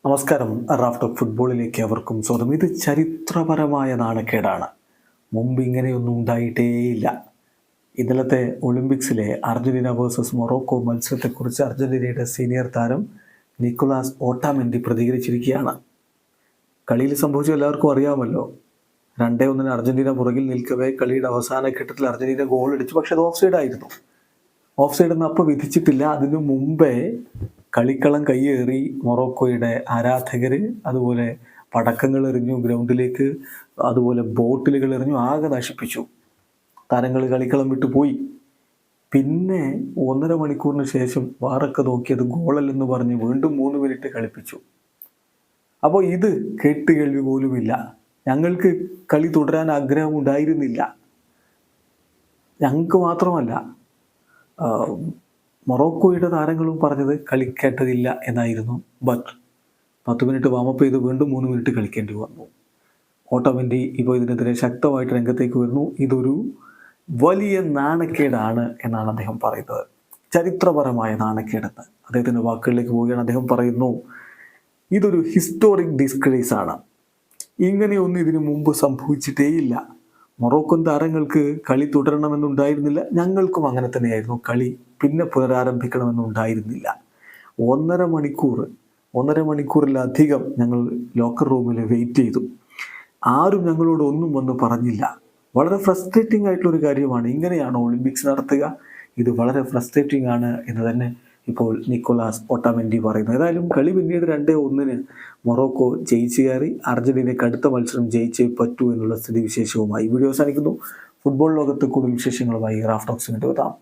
നമസ്കാരം. Raf talk ഫുട്ബോളിലേക്ക് അവർക്കും സ്വാഗതം. ഇത് ചരിത്രപരമായ നാണക്കേടാണ്. മുമ്പ് ഇങ്ങനെയൊന്നും ഉണ്ടായിട്ടേയില്ല. ഇന്നലത്തെ ഒളിമ്പിക്സിലെ അർജന്റീന വേഴ്സസ് മൊറോക്കോ മത്സരത്തെക്കുറിച്ച് അർജന്റീനയുടെ സീനിയർ താരം നിക്കോളാസ് ഓട്ടാമെൻഡി പ്രതികരിച്ചിരിക്കുകയാണ്. കളിയിൽ സംഭവിച്ച എല്ലാവർക്കും അറിയാമല്ലോ. 2-1 അർജന്റീന പുറകിൽ നിൽക്കവേ കളിയുടെ അവസാന ഘട്ടത്തിൽ അർജന്റീന ഗോൾ അടിച്ചു. പക്ഷെ അത് ഓഫ് സൈഡ് ആയിരുന്നു. ഓഫ് സൈഡ് ഒന്നും അപ്പോൾ വിധിച്ചിട്ടില്ല. അതിനു മുമ്പേ കളിക്കളം കയ്യേറി മൊറോക്കോയുടെ ആരാധകർ, അതുപോലെ പടക്കങ്ങൾ എറിഞ്ഞു ഗ്രൗണ്ടിലേക്ക്, അതുപോലെ ബോട്ടിലുകൾ എറിഞ്ഞു, ആകെ നശിപ്പിച്ചു. താരങ്ങൾ കളിക്കളം വിട്ടു പോയി. പിന്നെ 1.5 മണിക്കൂറിന് ശേഷം വാറൊക്കെ നോക്കിയത് ഗോളല്ലെന്ന് പറഞ്ഞ് വീണ്ടും 3 മിനിറ്റ് കളിപ്പിച്ചു. അപ്പോൾ ഇത് കേട്ടുകേൾവി പോലുമില്ല. ഞങ്ങൾക്ക് കളി തുടരാൻ ആഗ്രഹമുണ്ടായിരുന്നില്ല. ഞങ്ങൾക്ക് മാത്രമല്ല, മൊറോക്കോയുടെ താരങ്ങളും പറഞ്ഞത് കളിക്കേണ്ടതില്ല എന്നായിരുന്നു. ബട്ട് 10 മിനിറ്റ് വാമപ്പ് ചെയ്ത് വീണ്ടും 3 മിനിറ്റ് കളിക്കേണ്ടി വന്നു. ഓട്ടോമെൻഡി ഇപ്പോൾ ഇതിനെതിരെ ശക്തമായിട്ട് രംഗത്തേക്ക് വരുന്നു. ഇതൊരു വലിയ നാണക്കേടാണ് എന്നാണ് അദ്ദേഹം പറയുന്നത്. ചരിത്രപരമായ നാണക്കേടെന്ന് അദ്ദേഹത്തിൻ്റെ വാക്കുകളിലേക്ക് പോവുകയാണ്. അദ്ദേഹം പറയുന്നു, ഇതൊരു ഹിസ്റ്റോറിക് ഡിസ്ഗ്രേസ് ആണ്. ഇങ്ങനെയൊന്നും ഇതിനു മുമ്പ് സംഭവിച്ചിട്ടേയില്ല. മൊറോക്കൻ താരങ്ങൾക്ക് കളി തുടരണമെന്നുണ്ടായിരുന്നില്ല. ഞങ്ങൾക്കും അങ്ങനെ തന്നെയായിരുന്നു. കളി പിന്നെ പുനരാരംഭിക്കണമെന്നുണ്ടായിരുന്നില്ല. 1.5 മണിക്കൂറിലധികം ഞങ്ങൾ ലോക്കർ റൂമിൽ വെയിറ്റ് ചെയ്തു. ആരും ഞങ്ങളോട് ഒന്നും വന്ന് പറഞ്ഞില്ല. വളരെ ഫ്രസ്ട്രേറ്റിംഗ് ആയിട്ടുള്ളൊരു കാര്യമാണ്. ഇങ്ങനെയാണോ ഒളിമ്പിക്സ് നടത്തുക? ഇത് വളരെ ഫ്രസ്ട്രേറ്റിംഗ് ആണ് എന്ന് തന്നെ ഇപ്പോൾ നിക്കോളാസ് ഓട്ടാമെൻഡി പറയുന്നു. ഏതായാലും കളി പിന്നീട് 2-1 മൊറോക്കോ ജയിച്ചു കയറി. അർജന്റീനയ്ക്ക് അടുത്ത മത്സരം ജയിച്ചേ പറ്റൂ എന്നുള്ള സ്ഥിതിവിശേഷവുമായി വീഡിയോ അവസാനിക്കുന്നു. ഫുട്ബോൾ ലോകത്ത് കൂടുതൽ വിശേഷങ്ങളുമായി റാഫ് ടോക്സ് എത്താം.